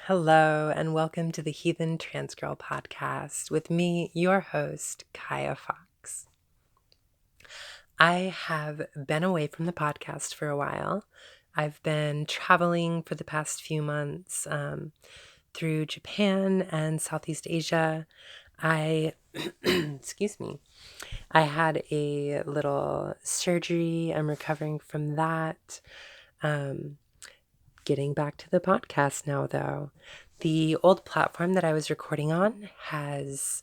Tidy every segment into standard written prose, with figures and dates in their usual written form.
Hello, and welcome to the Heathen Trans Girl podcast with me, your host, Kaya Fox. I have been away from the podcast for a while. I've been traveling for the past few months through Japan and Southeast Asia. Excuse me, I had a little surgery. I'm recovering from that. Getting back to the podcast now, though. The old platform that I was recording on has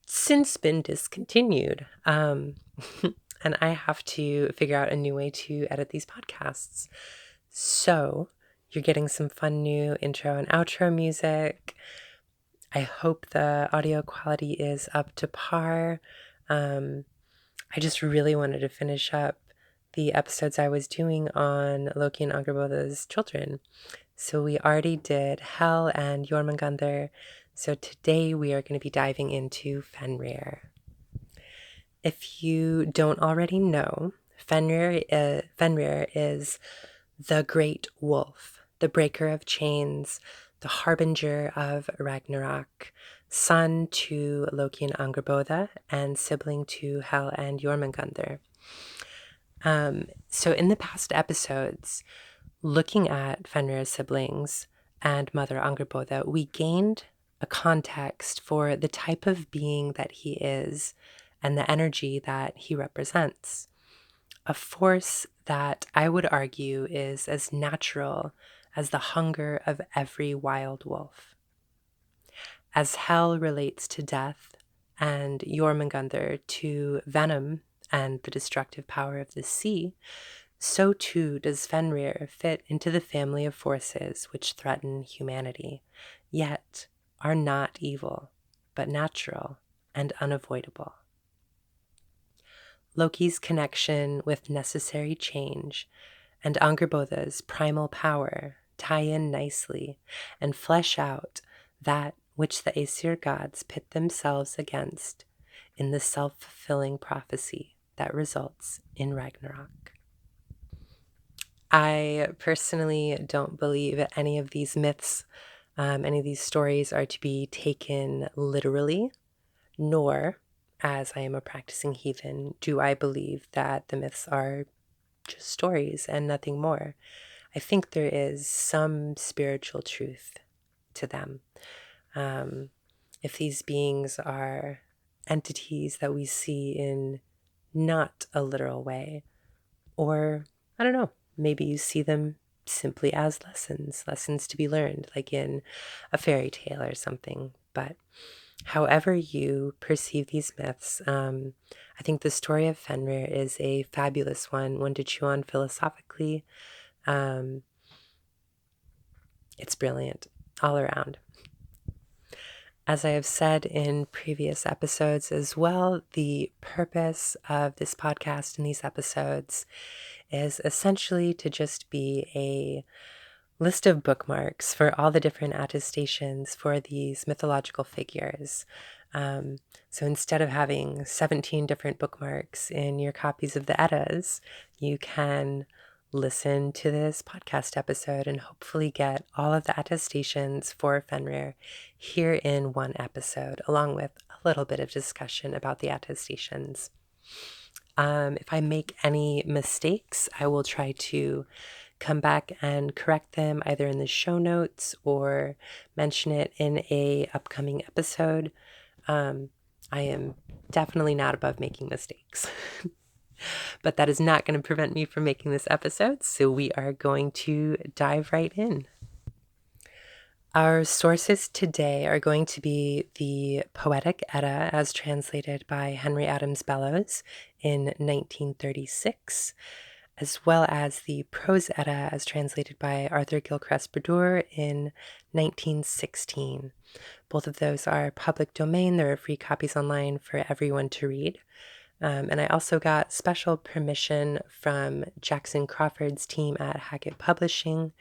since been discontinued. And I have to figure out a new way to edit these podcasts. So you're getting some fun new intro and outro music. I hope the audio quality is up to par. I just really wanted to finish up the episodes I was doing on Loki and Angrboda's children. So we already did Hel and Jörmungandr. So today we are going to be diving into Fenrir. If you don't already know, Fenrir is the great wolf, the breaker of chains, the harbinger of Ragnarok, son to Loki and Angrboda, and sibling to Hel and Jörmungandr. So in the past episodes, looking at Fenrir's siblings and Mother Angrboda, we gained a context for the type of being that he is and the energy that he represents. A force that I would argue is as natural as the hunger of every wild wolf. As Hel relates to death and Jörmungandr to venom and the destructive power of the sea, so too does Fenrir fit into the family of forces which threaten humanity, yet are not evil, but natural and unavoidable. Loki's connection with necessary change and Angrboda's primal power tie in nicely and flesh out that which the Aesir gods pit themselves against in the self-fulfilling prophecy that results in Ragnarok. I personally don't believe any of these myths, any of these stories are to be taken literally, nor, as I am a practicing heathen, do I believe that the myths are just stories and nothing more. I think there is some spiritual truth to them. If these beings are entities that we see in not a literal way, or I don't know, maybe you see them simply as lessons to be learned, like in a fairy tale or something. But however you perceive these myths, I think the story of Fenrir is a fabulous one to chew on philosophically. It's brilliant all around. As I have said in previous episodes as well, the purpose of this podcast and these episodes is essentially to just be a list of bookmarks for all the different attestations for these mythological figures. So instead of having 17 different bookmarks in your copies of the Eddas, you can listen to this podcast episode and hopefully get all of the attestations for Fenrir here in one episode, along with a little bit of discussion about the attestations. If I make any mistakes, I will try to come back and correct them either in the show notes or mention it in a upcoming episode. I am definitely not above making mistakes. But that is not going to prevent me from making this episode, so we are going to dive right in. Our sources today are going to be the Poetic Edda as translated by Henry Adams Bellows in 1936, as well as the Prose Edda as translated by Arthur Gilchrist Brodeur in 1916. Both of those are public domain. There are free copies online for everyone to read. And I also got special permission from Jackson Crawford's team at Hackett Publishing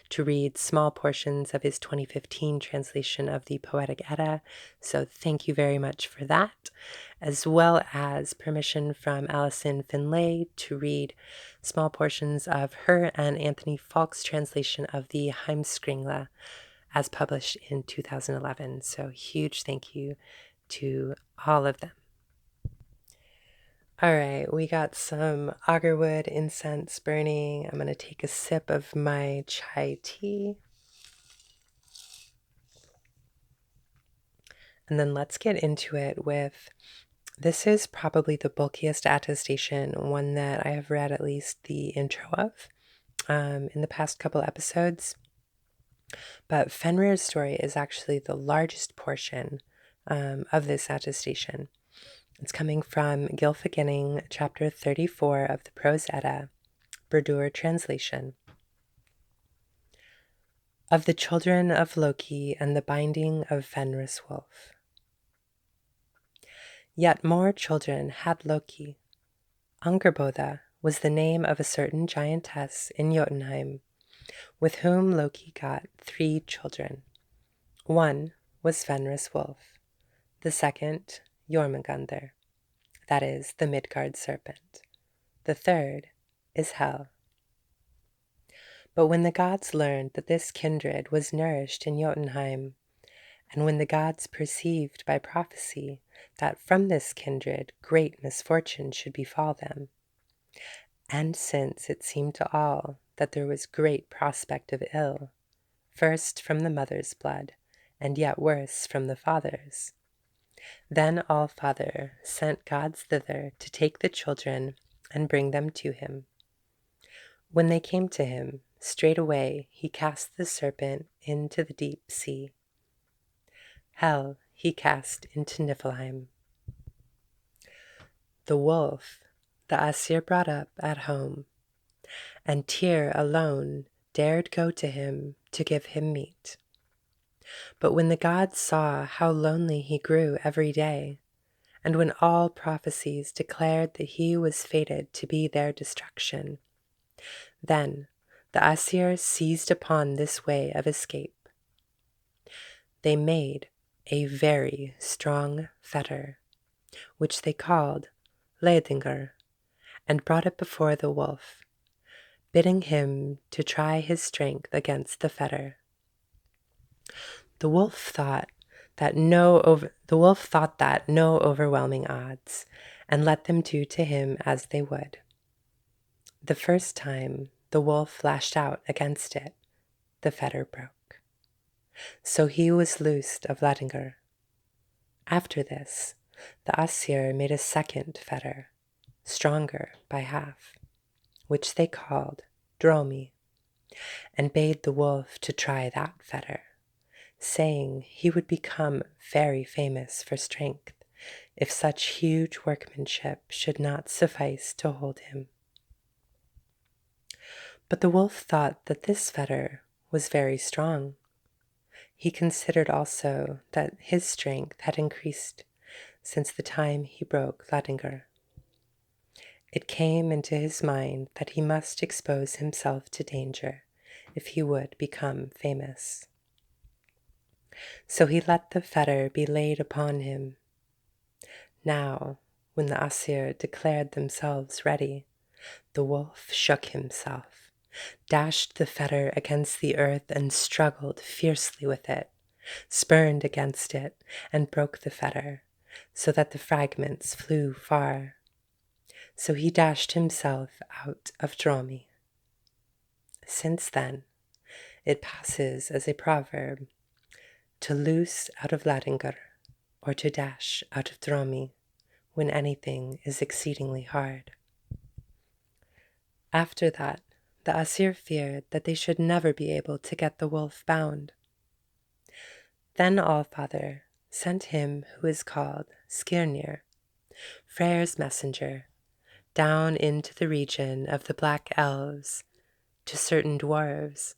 to read small portions of his 2015 translation of the Poetic Edda. So thank you very much for that, as well as permission from Alison Finlay to read small portions of her and Anthony Faulkes' translation of the Heimskringla. as published in 2011. So huge thank you to all of them. All right, we got some agarwood incense burning. I'm going to take a sip of my chai tea. And then let's get into it with, this is probably the bulkiest attestation, one that I have read at least the intro of in the past couple episodes. But Fenrir's story is actually the largest portion of this attestation. It's coming from Gylfaginning, chapter 34 of the Prose Edda, Brodeur translation. Of the children of Loki and the binding of Fenris wolf. Yet more children had Loki. Angrboda was the name of a certain giantess in Jotunheim, with whom Loki got 3 children. One was Fenris wolf, the second Jörmungandr, that is, the Midgard serpent. The third is Hel. But when the gods learned that this kindred was nourished in Jotunheim, and when the gods perceived by prophecy that from this kindred great misfortune should befall them, and since it seemed to all that there was great prospect of ill, first from the mother's blood, and yet worse from the father's, then All-Father sent gods thither to take the children and bring them to him. When they came to him, straightway he cast the serpent into the deep sea. Hel he cast into Niflheim. The wolf the Æsir brought up at home, and Tyr alone dared go to him to give him meat. But when the gods saw how lonely he grew every day, and when all prophecies declared that he was fated to be their destruction, then the Æsir seized upon this way of escape. They made a very strong fetter, which they called Leiðingur, and brought it before the wolf, bidding him to try his strength against the fetter. The wolf thought that no overwhelming odds, and let them do to him as they would. The first time the wolf lashed out against it, the fetter broke. So he was loosed of Leiðingur. After this, the Æsir made a second fetter, stronger by half, which they called Dromi, and bade the wolf to try that fetter, saying he would become very famous for strength if such huge workmanship should not suffice to hold him. But the wolf thought that this fetter was very strong. He considered also that his strength had increased since the time he broke Leiðingur. It came into his mind that he must expose himself to danger if he would become famous. So he let the fetter be laid upon him. Now, when the Æsir declared themselves ready, the wolf shook himself, dashed the fetter against the earth and struggled fiercely with it, spurned against it, and broke the fetter, so that the fragments flew far. So he dashed himself out of Dromi. Since then, it passes as a proverb to loose out of Leiðingur, or to dash out of Dromi, when anything is exceedingly hard. After that, the Æsir feared that they should never be able to get the wolf bound. Then All-Father sent him who is called Skirnir, Freyr's messenger, down into the region of the Black Elves to certain dwarves,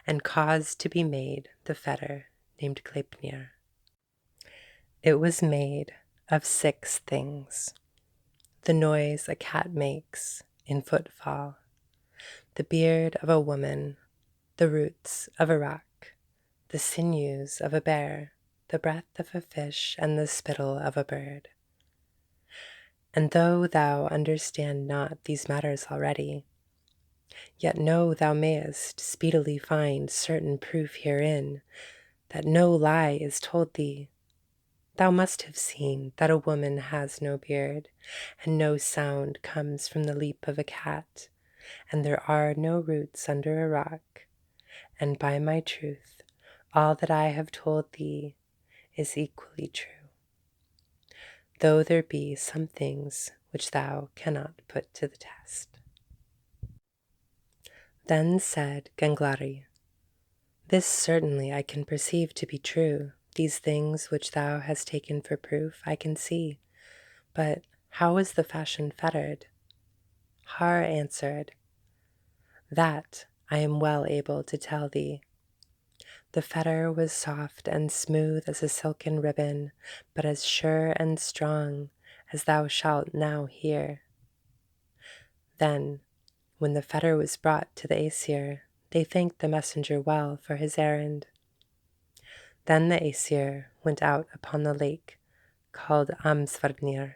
and caused to be made the fetter named Gleipnir. It was made of 6 things: the noise a cat makes in footfall, the beard of a woman, the roots of a rock, the sinews of a bear, the breath of a fish, and the spittle of a bird. And though thou understand not these matters already, Yet know thou mayest speedily find certain proof herein, that no lie is told thee. Thou must have seen that a woman has no beard, and no sound comes from the leap of a cat, and there are no roots under a rock. And by my truth, all that I have told thee is equally true, though there be some things which thou cannot put to the test. Then said Gangleri, This certainly I can perceive to be true. These things which thou hast taken for proof I can see. But how is the fashion fettered? Har answered, That I am well able to tell thee. The fetter was soft and smooth as a silken ribbon, but as sure and strong as thou shalt now hear. Then, when the fetter was brought to the Aesir, they thanked the messenger well for his errand. Then the Aesir went out upon the lake called Amsvarnir,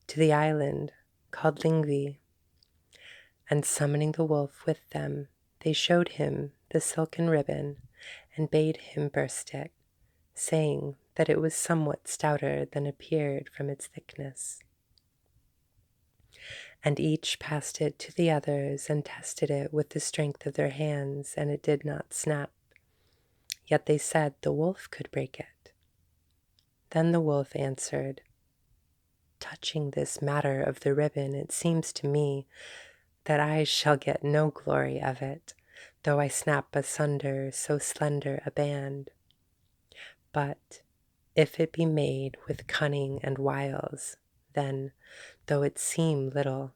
to the island called Lyngvi, and summoning the wolf with them, they showed him the silken ribbon and bade him burst it, saying that it was somewhat stouter than appeared from its thickness. And each passed it to the others and tested it with the strength of their hands, and it did not snap. Yet they said the wolf could break it. Then the wolf answered, Touching this matter of the ribbon, it seems to me that I shall get no glory of it, though I snap asunder so slender a band. But if it be made with cunning and wiles, then, though it seem little,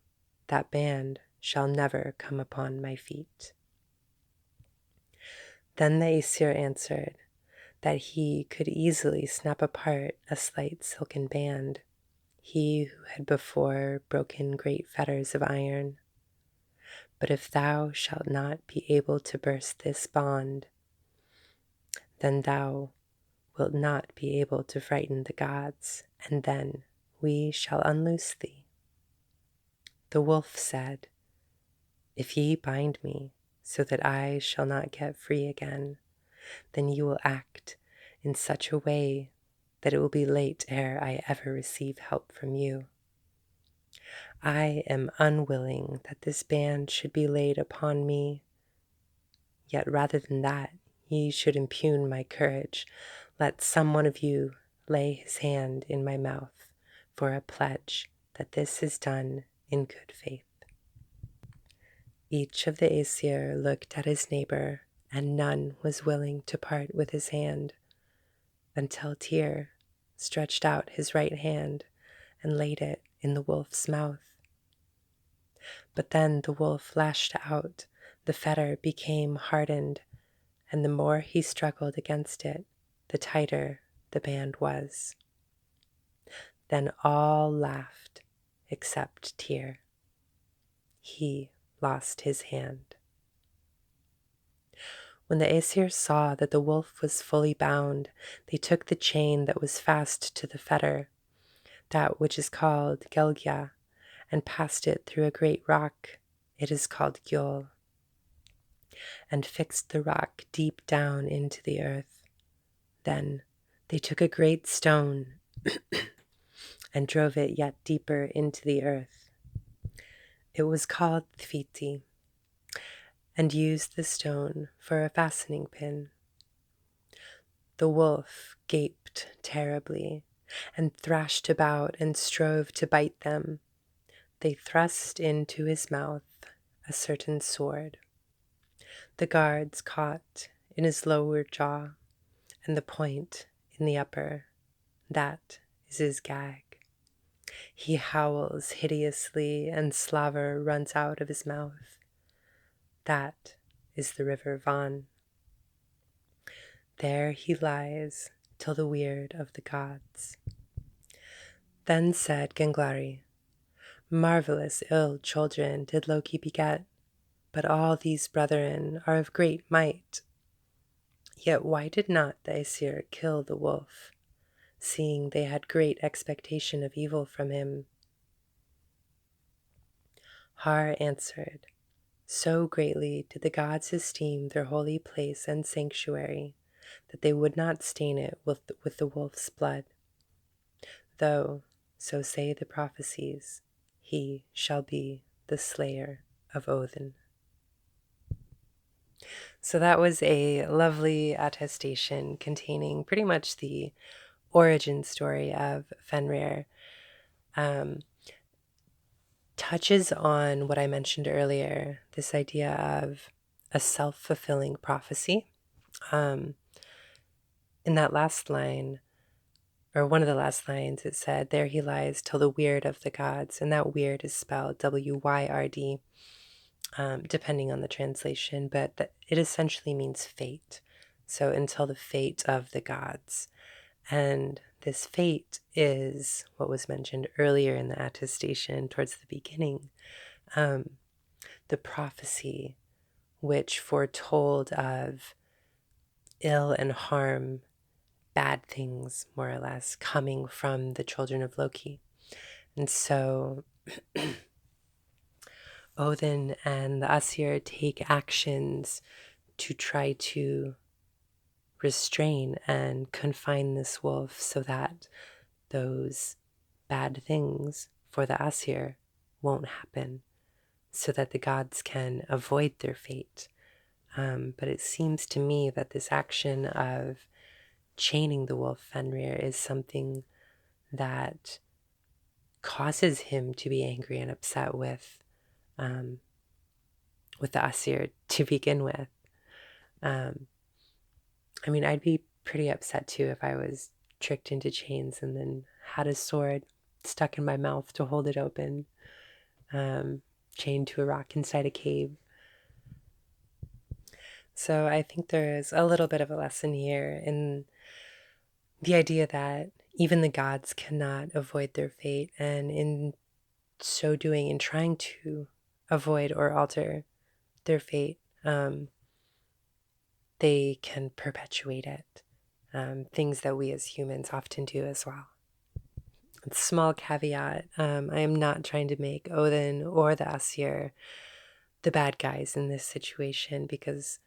that band shall never come upon my feet. Then the Aesir answered that he could easily snap apart a slight silken band, he who had before broken great fetters of iron. But if thou shalt not be able to burst this bond, then thou wilt not be able to frighten the gods, and then we shall unloose thee. The wolf said, If ye bind me so that I shall not get free again, then you will act in such a way that it will be late ere I ever receive help from you. I am unwilling that this band should be laid upon me, yet rather than that ye should impugn my courage, let some one of you lay his hand in my mouth for a pledge that this is done in good faith. Each of the Aesir looked at his neighbor, and none was willing to part with his hand, until Tyr stretched out his right hand and laid it in the wolf's mouth. But then the wolf lashed out, the fetter became hardened, and the more he struggled against it, the tighter the band was. Then all laughed except Tyr. He lost his hand. When the Aesir saw that the wolf was fully bound, they took the chain that was fast to the fetter, that which is called Gelgja, and passed it through a great rock, it is called Gjöll, and fixed the rock deep down into the earth. Then they took a great stone and drove it yet deeper into the earth. It was called Thviti, and used the stone for a fastening pin. The wolf gaped terribly, and thrashed about and strove to bite them. They thrust into his mouth a certain sword. The guards caught in his lower jaw, and the point in the upper. That is his gag. He howls hideously, and slaver runs out of his mouth. That is the river Van. There he lies till the weird of the gods. Then said Gangleri, Marvelous ill children did Loki beget, but all these brethren are of great might. Yet why did not the Aesir kill the wolf, seeing they had great expectation of evil from him? Har answered, So greatly did the gods esteem their holy place and sanctuary that they would not stain it with the wolf's blood. Though, so say the prophecies, he shall be the slayer of Odin. So that was a lovely attestation containing pretty much the origin story of Fenrir. Touches on what I mentioned earlier, this idea of a self-fulfilling prophecy. In that last line, or one of the last lines, it said, "There he lies till the weird of the gods," and that weird is spelled W-Y-R-D, depending on the translation, but it essentially means fate. So until the fate of the gods. And this fate is what was mentioned earlier in the attestation towards the beginning, the prophecy which foretold of ill and harm, bad things, more or less, coming from the children of Loki. And so Odin and the Asir take actions to try to restrain and confine this wolf so that those bad things for the Asir won't happen, so that the gods can avoid their fate. But it seems to me that this action of chaining the wolf Fenrir is something that causes him to be angry and upset with the Asir to begin with. I mean, I'd be pretty upset too if I was tricked into chains and then had a sword stuck in my mouth to hold it open, chained to a rock inside a cave. So I think there is a little bit of a lesson here in the idea that even the gods cannot avoid their fate, and in so doing, in trying to avoid or alter their fate, they can perpetuate it, things that we as humans often do as well. Small caveat, I am not trying to make Odin or the Asir the bad guys in this situation, because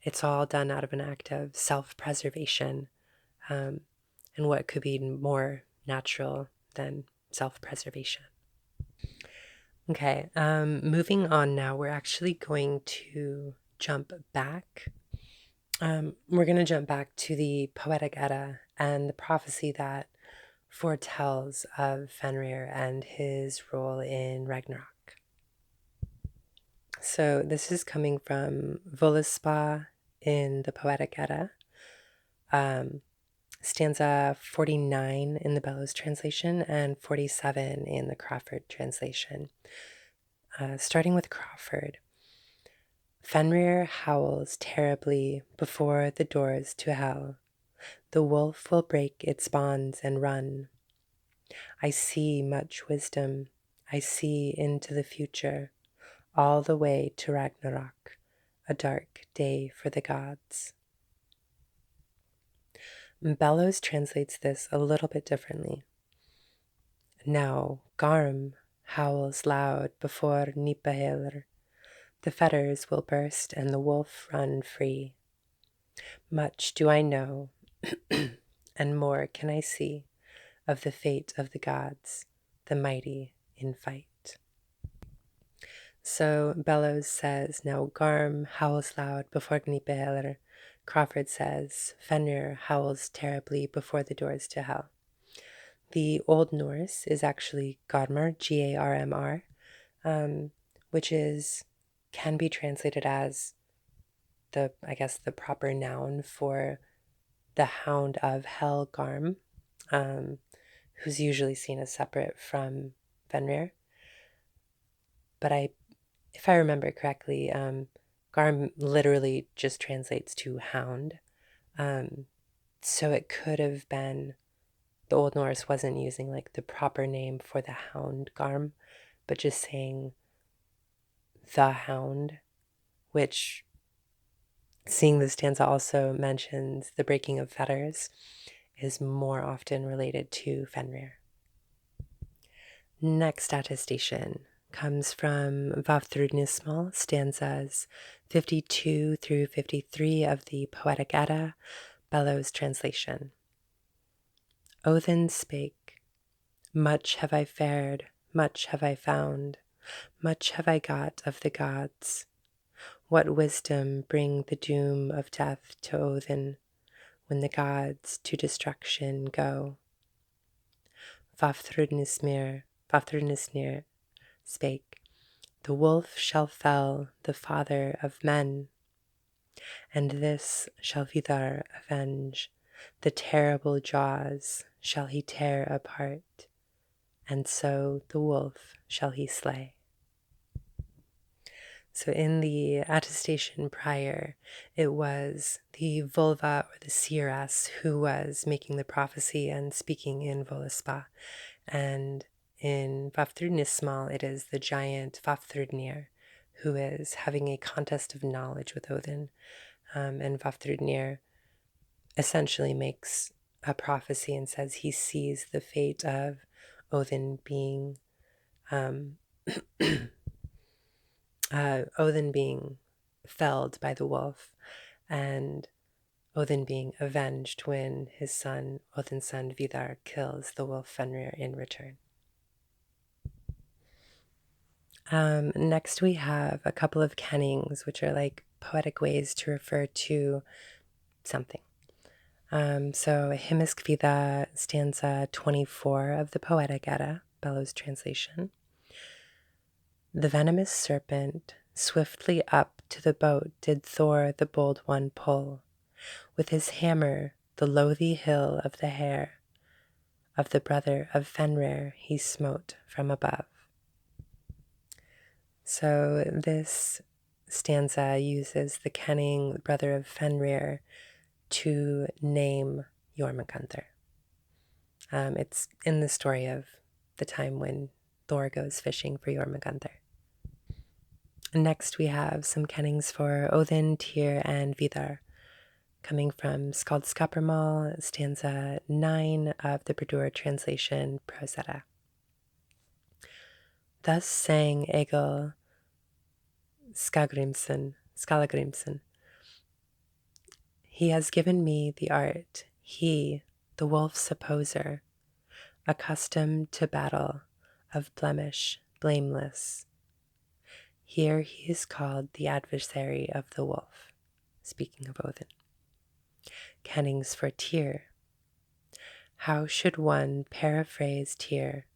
it's all done out of an act of self-preservation, and what could be more natural than self-preservation. Okay, moving on now, we're actually going to jump back. We're going to jump back to the Poetic Edda and the prophecy that foretells of Fenrir and his role in Ragnarok. So this is coming from Völuspá in the Poetic Edda, stanza 49 in the Bellows translation and 47 in the Crawford translation. Starting with Crawford. Fenrir howls terribly before the doors to hell. The wolf will break its bonds and run. I see much wisdom. I see into the future, all the way to Ragnarok, a dark day for the gods. Bellows translates this a little bit differently. Now Garm howls loud before Nipahilr. The fetters will burst and the wolf run free. Much do I know, and more can I see of the fate of the gods, the mighty in fight. So Bellows says, now Garm howls loud before Nipahilr. Crawford says, Fenrir howls terribly before the doors to hell. The Old Norse is actually Garmr, G-A-R-M-R, which can be translated as the proper noun for the hound of Hel, Garm, who's usually seen as separate from Fenrir. But if I remember correctly, Garm literally just translates to hound. So it could have been the Old Norse wasn't using like the proper name for the hound, Garm, but just saying the hound, which, seeing the stanza also mentions the breaking of fetters, is more often related to Fenrir. Next attestation, comes from Vafthrudnismal, stanzas 52 through 53 of the Poetic Edda, Bellows translation. Odin spake, "Much have I fared, much have I found, much have I got of the gods. What wisdom bring the doom of death to Odin when the gods to destruction go?" Vafthrudnismal spake, "The wolf shall fell the father of men, and this shall Vidar avenge. The terrible jaws shall he tear apart, and so the wolf shall he slay." So in the attestation prior, it was the vulva or the seeress who was making the prophecy and speaking in Völuspá. And in Vafthrudnismal, it is the giant Vafthrudnir who is having a contest of knowledge with Odin. And Vafthrudnir essentially makes a prophecy and says he sees the fate of Odin being Odin being felled by the wolf, and Odin being avenged when his son, Odin's son Vidar, kills the wolf Fenrir in return. Next we have a couple of kennings, which are like poetic ways to refer to something. So Heimskviða, stanza 24 of the Poetic Edda, Bellows translation. The venomous serpent swiftly up to the boat did Thor the bold one pull. With his hammer the loathly hill of the hair of the brother of Fenrir he smote from above. So this stanza uses the Kenning, brother of Fenrir, to name Jörmungandr. It's in the story of the time when Thor goes fishing for Jörmungandr. Next we have some kennings for Odin, Tyr, and Vidar, coming from Skáldskaparmál, stanza 9 of the Brodeur translation, Prose. Thus sang Egil Skallagrimsson. He has given me the art, he, the wolf's opposer, accustomed to battle, of blemish, blameless. Here he is called the adversary of the wolf, speaking of Odin. Kennings for Tyr. How should one paraphrase Tyr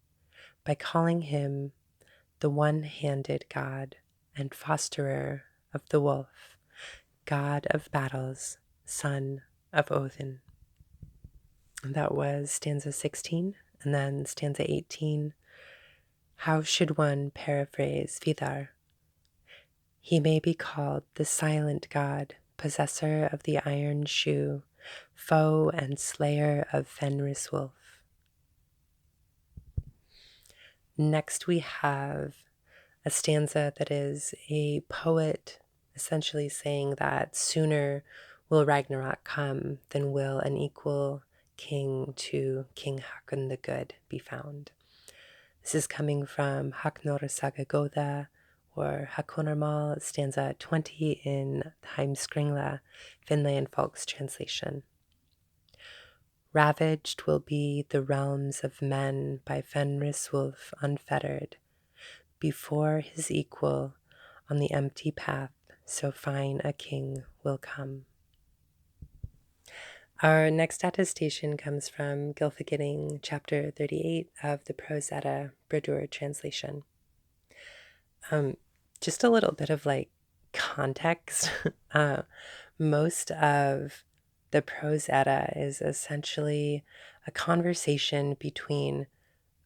by calling him the one-handed god and fosterer of the wolf, god of battles, son of Odin? And that was stanza 16, and then stanza 18. How should one paraphrase Vidar? He may be called the silent god, possessor of the iron shoe, foe and slayer of Fenris wolf. Next we have a stanza that is a poet essentially saying that sooner will Ragnarok come than will an equal king to King Hakon the Good be found. This is coming from Hákonar saga góða, or Hakonarmal, stanza 20 in Heimskringla, Finlay Faulkes translation. Ravaged will be the realms of men by Fenris wolf unfettered, before his equal on the empty path so fine a king will come. Our next attestation comes from Gylfaginning, chapter 38 of the Prose Edda, Brodeur translation. Just a little bit of like context. Most of the Prose Edda is essentially a conversation between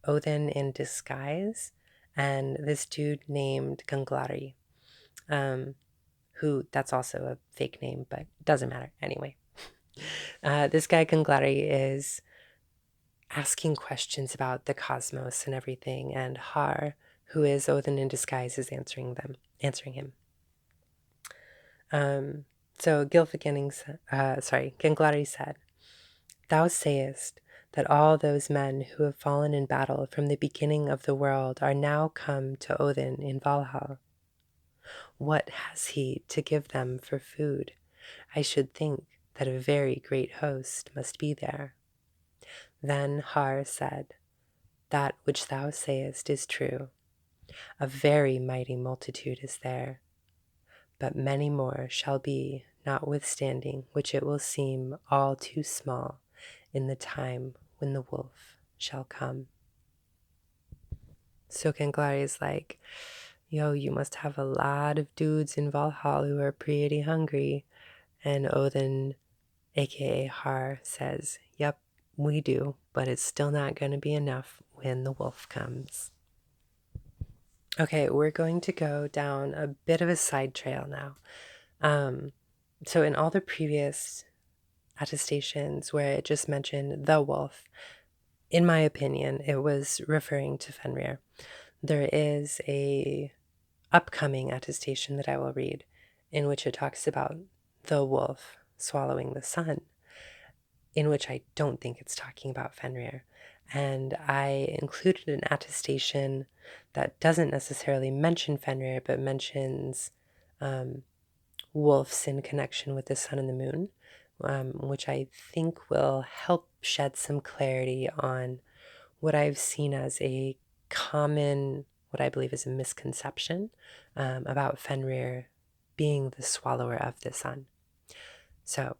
Odin in disguise and this dude named Ganglari, who that's also a fake name, but doesn't matter anyway. This guy Ganglari is asking questions about the cosmos and everything, and Har, who is Odin in disguise, is answering him. So Ganglari said, "Thou sayest that all those men who have fallen in battle from the beginning of the world are now come to Odin in Valhall. What has he to give them for food? I should think that a very great host must be there. Then Har said, That which thou sayest is true. A very mighty multitude is there, but many more shall be, notwithstanding which it will seem all too small in the time when the wolf shall come. So Ganglari is like, yo, you must have a lot of dudes in Valhall who are pretty hungry. And Odin, aka Har, says, yep, we do, but it's still not going to be enough when the wolf comes. Okay, we're going to go down a bit of a side trail now. So in all the previous attestations where it just mentioned the wolf, in my opinion, it was referring to Fenrir. There is a upcoming attestation that I will read in which it talks about the wolf swallowing the sun, in which I don't think it's talking about Fenrir. And I included an attestation that doesn't necessarily mention Fenrir, but mentions wolves in connection with the sun and the moon, which I think will help shed some clarity on what I've seen as a common, what I believe is a misconception about Fenrir being the swallower of the sun. So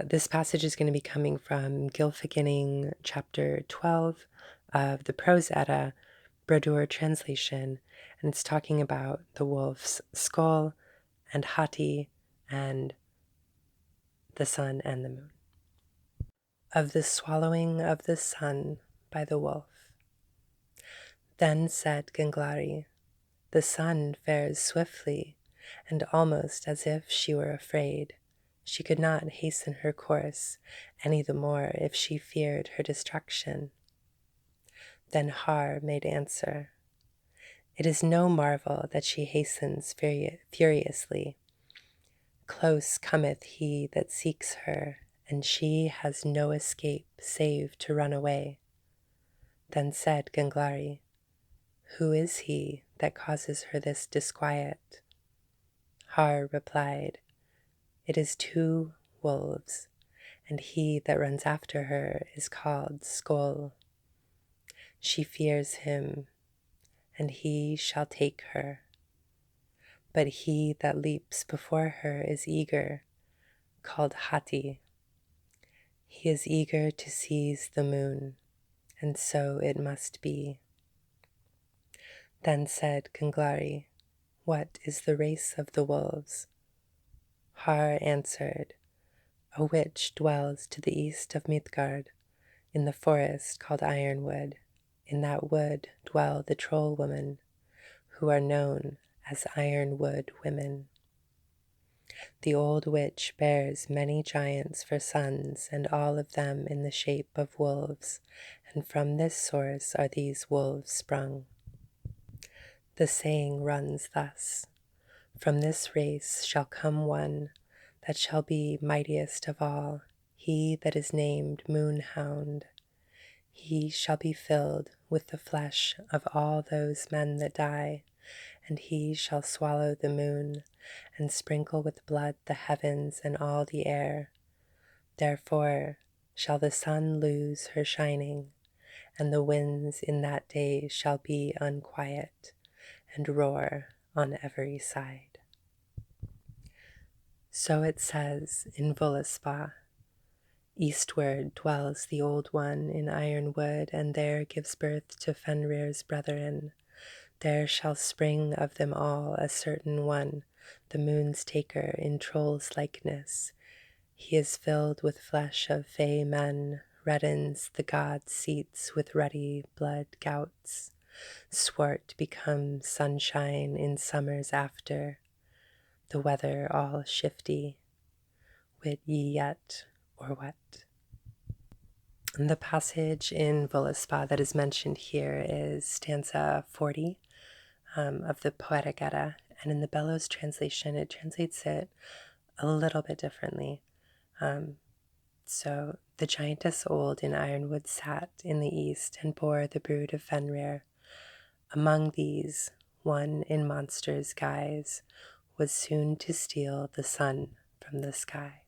this passage is going to be coming from Gylfaginning, chapter 12 of the Prose Edda, Brodeur translation, and it's talking about the wolf's skull and hati and the sun and the moon. Of the swallowing of the sun by the wolf. Then said Ganglari, the sun fares swiftly, and almost as if she were afraid. She could not hasten her course any the more if she feared her destruction. Then Har made answer, It is no marvel that she hastens furiously. Close cometh he that seeks her, and she has no escape save to run away. Then said Ganglari, Who is he that causes her this disquiet? Har replied, It is 2 wolves, and he that runs after her is called Skoll. She fears him, and he shall take her. But he that leaps before her is eager, called Hati. He is eager to seize the moon, and so it must be. Then said Ganglari, What is the race of the wolves? Har answered, A witch dwells to the east of Midgard, in the forest called Ironwood. In that wood dwell the troll women, who are known as Ironwood women. The old witch bears many giants for sons, and all of them in the shape of wolves, and from this source are these wolves sprung. The saying runs thus, From this race shall come one that shall be mightiest of all, he that is named Moonhound. He shall be filled with the flesh of all those men that die, and he shall swallow the moon, and sprinkle with blood the heavens and all the air. Therefore shall the sun lose her shining, and the winds in that day shall be unquiet, and roar on every side. So it says in Völuspá, Eastward dwells the Old One in Ironwood, and there gives birth to Fenrir's brethren. There shall spring of them all a certain one, the moon's taker in troll's likeness. He is filled with flesh of fey men, reddens the gods' seats with ruddy blood gouts. Swart becomes sunshine in summers after, the weather all shifty. Wit ye yet, or what? And the passage in Völuspá that is mentioned here is stanza 40 of the Poetic Edda, and in the Bellows translation, it translates it a little bit differently. So the giantess old in ironwood sat in the east and bore the brood of Fenrir. Among these, one in monster's guise was soon to steal the sun from the sky.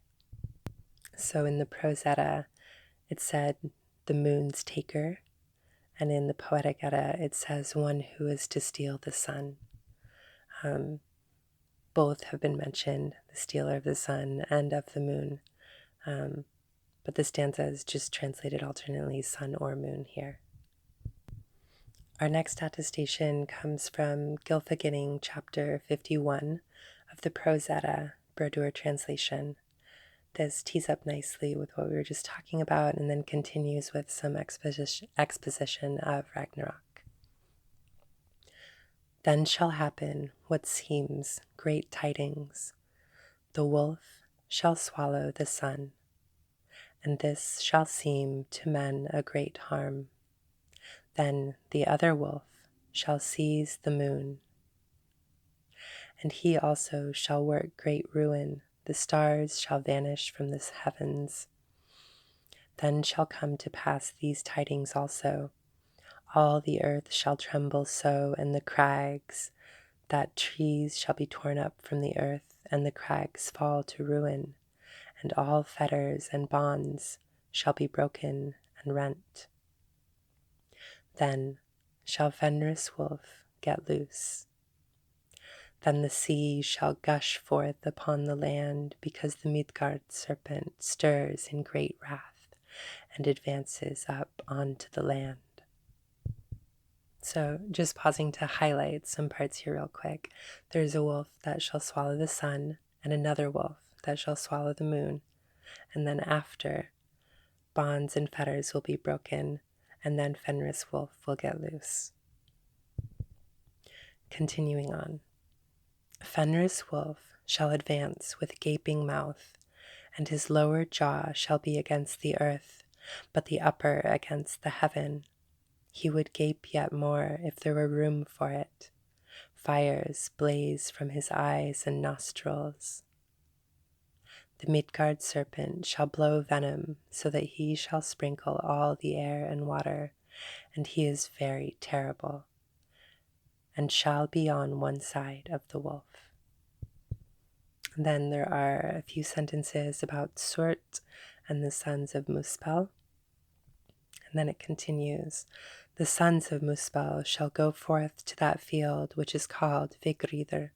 So in the Prose Edda, it said the moon's taker, and in the Poetic Edda, it says one who is to steal the sun. Both have been mentioned, the stealer of the sun and of the moon. But the stanza is just translated alternately sun or moon here. Our next attestation comes from Gylfaginning, chapter 51 of the Prose Edda, Brodeur translation. This tees up nicely with what we were just talking about and then continues with some exposition of Ragnarok. Then shall happen what seems great tidings. The wolf shall swallow the sun, and this shall seem to men a great harm. Then the other wolf shall seize the moon, and he also shall work great ruin. The stars shall vanish from the heavens. Then shall come to pass these tidings also. All the earth shall tremble so, and the crags, that trees shall be torn up from the earth, and the crags fall to ruin, and all fetters and bonds shall be broken and rent. Then shall Fenris wolf get loose. Then the sea shall gush forth upon the land, because the Midgard serpent stirs in great wrath and advances up onto the land. So just pausing to highlight some parts here real quick. There's a wolf that shall swallow the sun, and another wolf that shall swallow the moon. And then after, bonds and fetters will be broken, and then Fenris wolf will get loose. Continuing on. Fenris wolf shall advance with gaping mouth, and his lower jaw shall be against the earth, but the upper against the heaven. He would gape yet more if there were room for it. Fires blaze from his eyes and nostrils. The Midgard serpent shall blow venom, so that he shall sprinkle all the air and water, and he is very terrible, and shall be on one side of the wolf. And then there are a few sentences about Surt and the sons of Muspel. And then it continues, the sons of Muspel shall go forth to that field which is called Vigridr.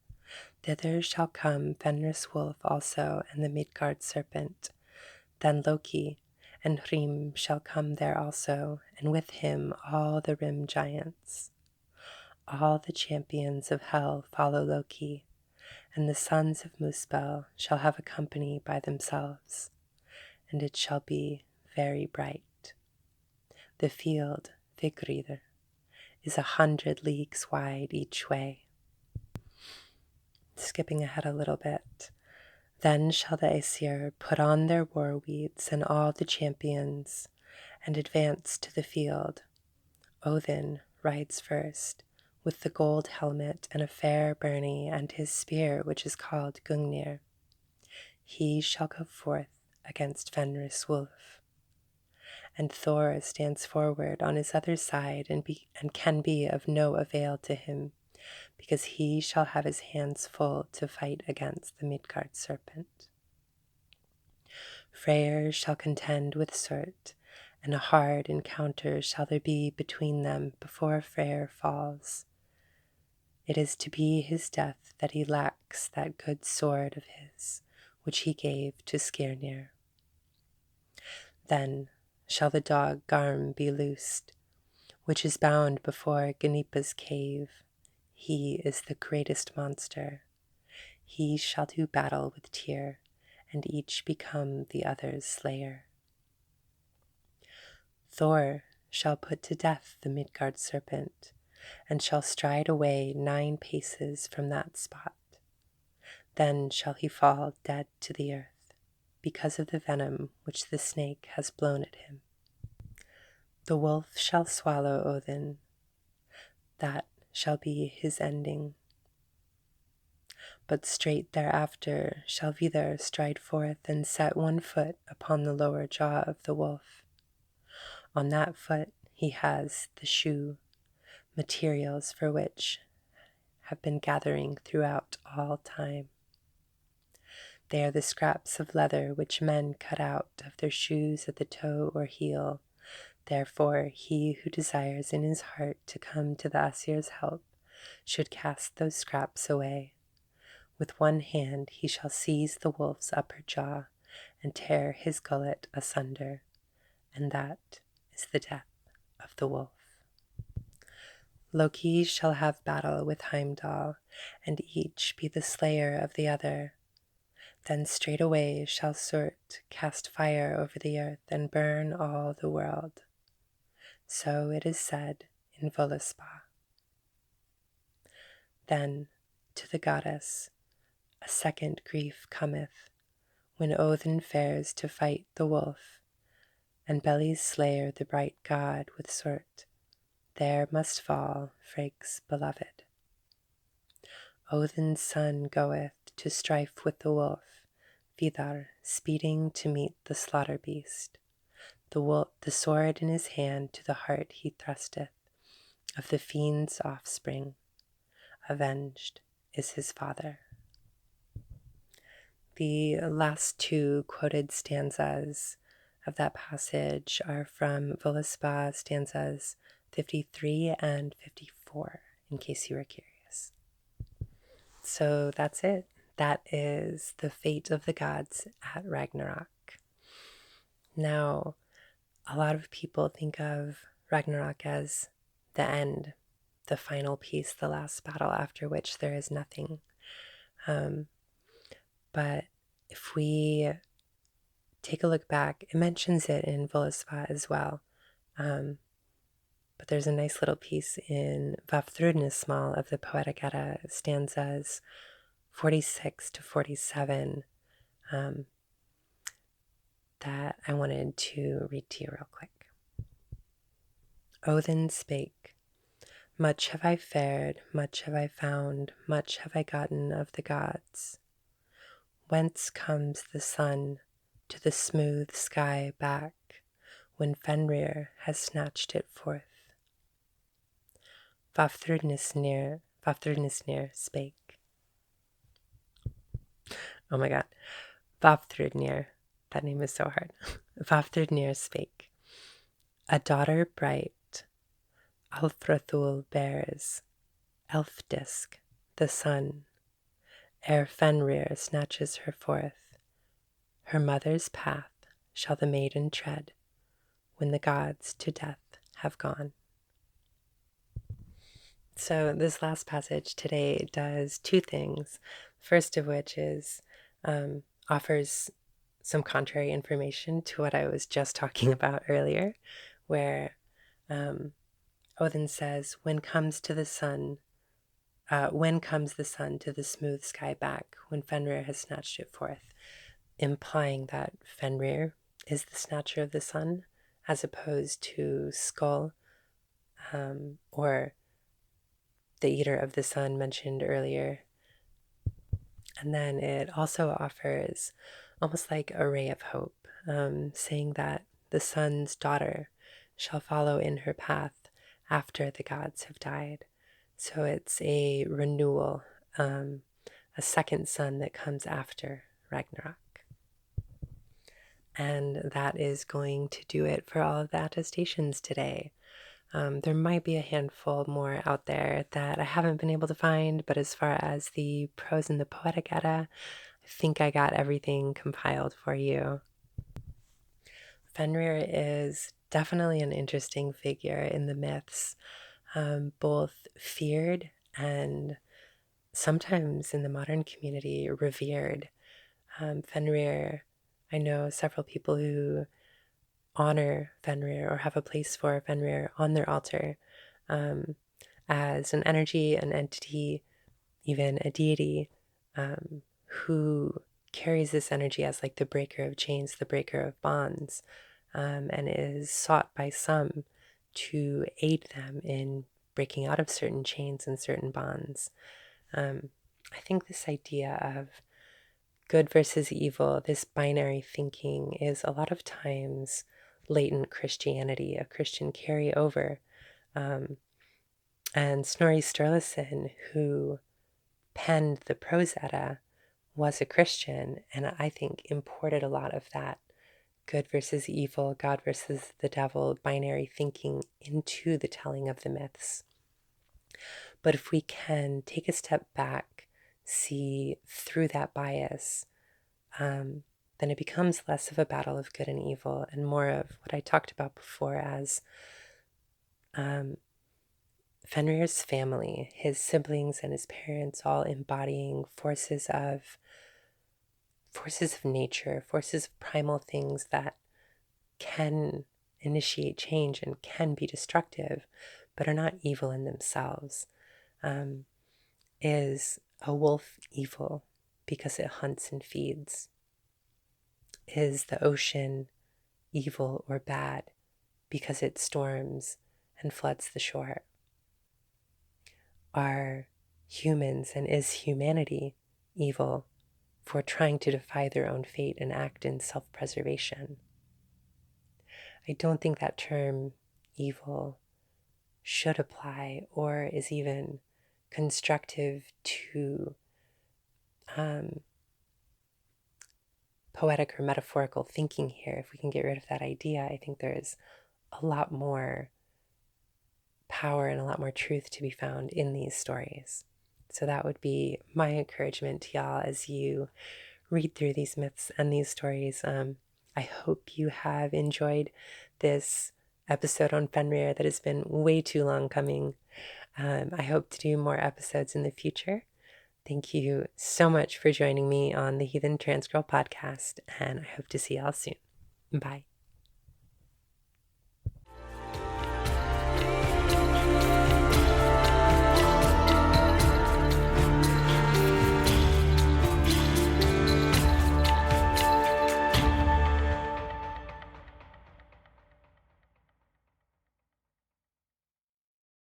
Thither shall come Fenris wolf also and the Midgard serpent. Then Loki and Hrym shall come there also, and with him all the Rim giants. All the champions of Hel follow Loki, and the sons of Muspel shall have a company by themselves, and it shall be very bright. The field, Vigridr, is 100 leagues wide each way. Skipping ahead a little bit. Then shall the Aesir put on their war weeds and all the champions, and advance to the field. Odin rides first, with the gold helmet and a fair byrnie and his spear which is called Gungnir. He shall go forth against Fenris wolf. And Thor stands forward on his other side and can be of no avail to him, because he shall have his hands full to fight against the Midgard serpent. Freyr shall contend with Surt, and a hard encounter shall there be between them before Freyr falls. It is to be his death that he lacks that good sword of his, which he gave to Skirnir. Then shall the dog Garm be loosed, which is bound before Ganipa's cave. He is the greatest monster. He shall do battle with Tyr, and each become the other's slayer. Thor shall put to death the Midgard serpent, and shall stride away 9 paces from that spot. Then shall he fall dead to the earth, because of the venom which the snake has blown at him. The wolf shall swallow Odin. That shall be his ending. but straight thereafter shall Vidar stride forth and set one foot upon the lower jaw of the wolf. On that foot he has the shoe, materials for which have been gathering throughout all time. They are the scraps of leather which men cut out of their shoes at the toe or heel. Therefore, he who desires in his heart to come to the Asir's help should cast those scraps away. With one hand he shall seize the wolf's upper jaw and tear his gullet asunder, and that is the death of the wolf. Loki shall have battle with Heimdall, and each be the slayer of the other. Then straightway shall Surt cast fire over the earth and burn all the world. So it is said in Völuspá. Then to the goddess a second grief cometh, when Odin fares to fight the wolf, and Beli's slayer the bright god with Surt. There must fall Freyg's beloved. Odin's son goeth to strife with the wolf, Vidar speeding to meet the slaughter beast. The sword in his hand to the heart he thrusteth, of the fiend's offspring. Avenged is his father. The last two quoted stanzas of that passage are from Völuspá stanzas 53 and 54, in case you were curious. So that's it. That is the fate of the gods at Ragnarok. Now, a lot of people think of Ragnarok as the end, the final piece, the last battle after which there is nothing. But if we take a look back, it mentions it in Völuspá as well. But there's a nice little piece in Vafthrudnismal of the Poetic Edda, stanzas 46 to 47, that I wanted to read to you real quick. Odin spake, much have I fared, much have I found, much have I gotten of the gods. Whence comes the sun to the smooth sky back, when Fenrir has snatched it forth? Vafthrudnismal spake. Oh my god. Vafthrudnir. That name is so hard. Vafthrudnir spake. A daughter bright, Alfrathul bears, Elfdisk, the sun, ere Fenrir snatches her forth. Her mother's path shall the maiden tread, when the gods to death have gone. So this last passage today does two things. First of which is offers some contrary information to what I was just talking about earlier, where Odin says, when comes the sun to the smooth sky back, when Fenrir has snatched it forth, implying that Fenrir is the snatcher of the sun, as opposed to Skull, or the eater of the sun mentioned earlier. And then it also offers almost like a ray of hope, saying that the sun's daughter shall follow in her path after the gods have died. So it's a renewal, a second sun that comes after Ragnarok. And that is going to do it for all of the attestations today. There might be a handful more out there that I haven't been able to find, but as far as the prose and the Poetic Edda, I think I got everything compiled for you. Fenrir is definitely an interesting figure in the myths, both feared and sometimes in the modern community revered. Fenrir, I know several people who honor Fenrir or have a place for Fenrir on their altar as an energy, an entity, even a deity who carries this energy as like the breaker of chains, the breaker of bonds, and is sought by some to aid them in breaking out of certain chains and certain bonds. I think this idea of good versus evil, this binary thinking, is a lot of times latent Christianity, a Christian carryover. And Snorri Sturluson, who penned the Prose Edda, was a Christian, and I think imported a lot of that good versus evil, God versus the devil, binary thinking into the telling of the myths. But if we can take a step back, see through that bias, then it becomes less of a battle of good and evil and more of what I talked about before as Fenrir's family, his siblings and his parents, all embodying forces of nature, forces of primal things that can initiate change and can be destructive, but are not evil in themselves. Is a wolf evil because it hunts and feeds? Is the ocean evil or bad because it storms and floods the shore? Are humans and is humanity evil for trying to defy their own fate and act in self-preservation? I don't think that term evil should apply or is even constructive to poetic or metaphorical thinking here. If we can get rid of that idea, I think there's a lot more power and a lot more truth to be found in these stories. So that would be my encouragement to y'all as you read through these myths and these stories. I hope you have enjoyed this episode on Fenrir that has been way too long coming. I hope to do more episodes in the future. Thank you so much for joining me on the Heathen Trans Girl podcast, and I hope to see y'all soon. Bye.